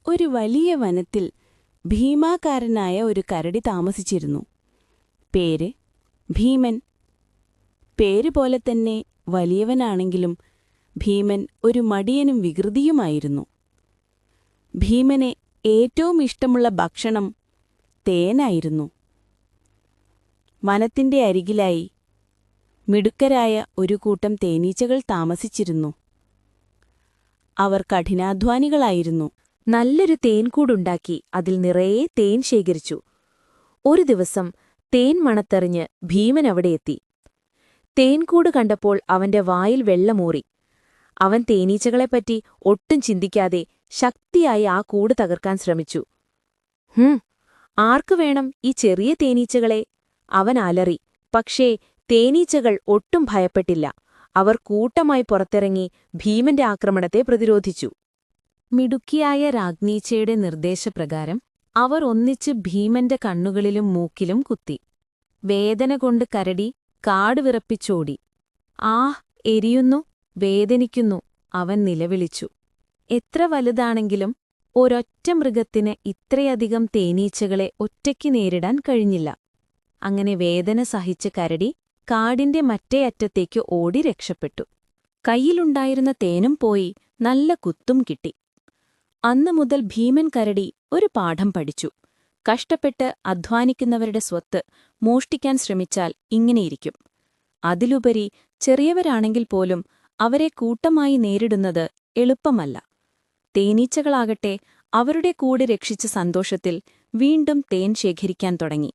ഒരു വലിയ വനത്തിൽ ഭീമാകാരനായ ഒരു കരടി താമസിച്ചിരുന്നു. പേര് ഭീമൻ. പേരുപോലെ തന്നെ വലിയവനാണെങ്കിലും ഭീമൻ ഒരു മടിയനും വികൃതിയുമായിരുന്നു. ഭീമന് ഏറ്റവും ഇഷ്ടമുള്ള ഭക്ഷണം തേനായിരുന്നു. വനത്തിന്റെ അരികിലായി മിടുക്കരായ ഒരു കൂട്ടം തേനീച്ചകൾ താമസിച്ചിരുന്നു. അവർ കഠിനാധ്വാനികളായിരുന്നു. നല്ലൊരു തേൻകൂടുണ്ടാക്കി അതിൽ നിറയെ തേൻ ശേഖരിച്ചു. ഒരു ദിവസം തേൻ മണത്തെറിഞ്ഞ് ഭീമൻ അവിടെയെത്തി. തേൻകൂട് കണ്ടപ്പോൾ അവന്റെ വായിൽ വെള്ളമൂറി. അവൻ തേനീച്ചകളെപ്പറ്റി ഒട്ടും ചിന്തിക്കാതെ ശക്തിയായി ആ കൂട് തകർക്കാൻ ശ്രമിച്ചു. ആർക്കു വേണം ഈ ചെറിയ തേനീച്ചകളെ? അവൻ അലറി. പക്ഷേ തേനീച്ചകൾ ഒട്ടും ഭയപ്പെട്ടില്ല. അവർ കൂട്ടമായി പുറത്തിറങ്ങി ഭീമന്റെ ആക്രമണത്തെ പ്രതിരോധിച്ചു. മിടുക്കിയായ രാജ്ഞീച്ചയുടെ നിർദ്ദേശപ്രകാരം അവർ ഒന്നിച്ച് ഭീമന്റെ കണ്ണുകളിലും മൂക്കിലും കുത്തി. വേദന കൊണ്ട് കരടി കാട് വിറപ്പിച്ചോടി. ആഹ്, എരിയുന്നു, വേദനിക്കുന്നു, അവൻ നിലവിളിച്ചു. എത്ര വലുതാണെങ്കിലും ഒരൊറ്റ മൃഗത്തിന് ഇത്രയധികം തേനീച്ചകളെ ഒറ്റയ്ക്ക് നേരിടാൻ കഴിഞ്ഞില്ല. അങ്ങനെ വേദന സഹിച്ച് കരടി കാടിന്റെ മറ്റേ അറ്റത്തേക്ക് ഓടി രക്ഷപ്പെട്ടു. കയ്യിലുണ്ടായിരുന്ന തേനും പോയി, നല്ല കുത്തും കിട്ടി. അന്നു മുതൽ ഭീമൻ കരടി ഒരു പാഠം പഠിച്ചു. കഷ്ടപ്പെട്ട് അധ്വാനിക്കുന്നവരുടെ സ്വത്ത് മോഷ്ടിക്കാൻ ശ്രമിച്ചാൽ ഇങ്ങനെയിരിക്കും. അതിലുപരി ചെറിയവരാണെങ്കിൽ പോലും അവരെ കൂട്ടമായി നേരിടുന്നത് എളുപ്പമല്ല. തേനീച്ചകളാകട്ടെ അവരുടെ കൂട് രക്ഷിച്ച സന്തോഷത്തിൽ വീണ്ടും തേൻ ശേഖരിക്കാൻ തുടങ്ങി.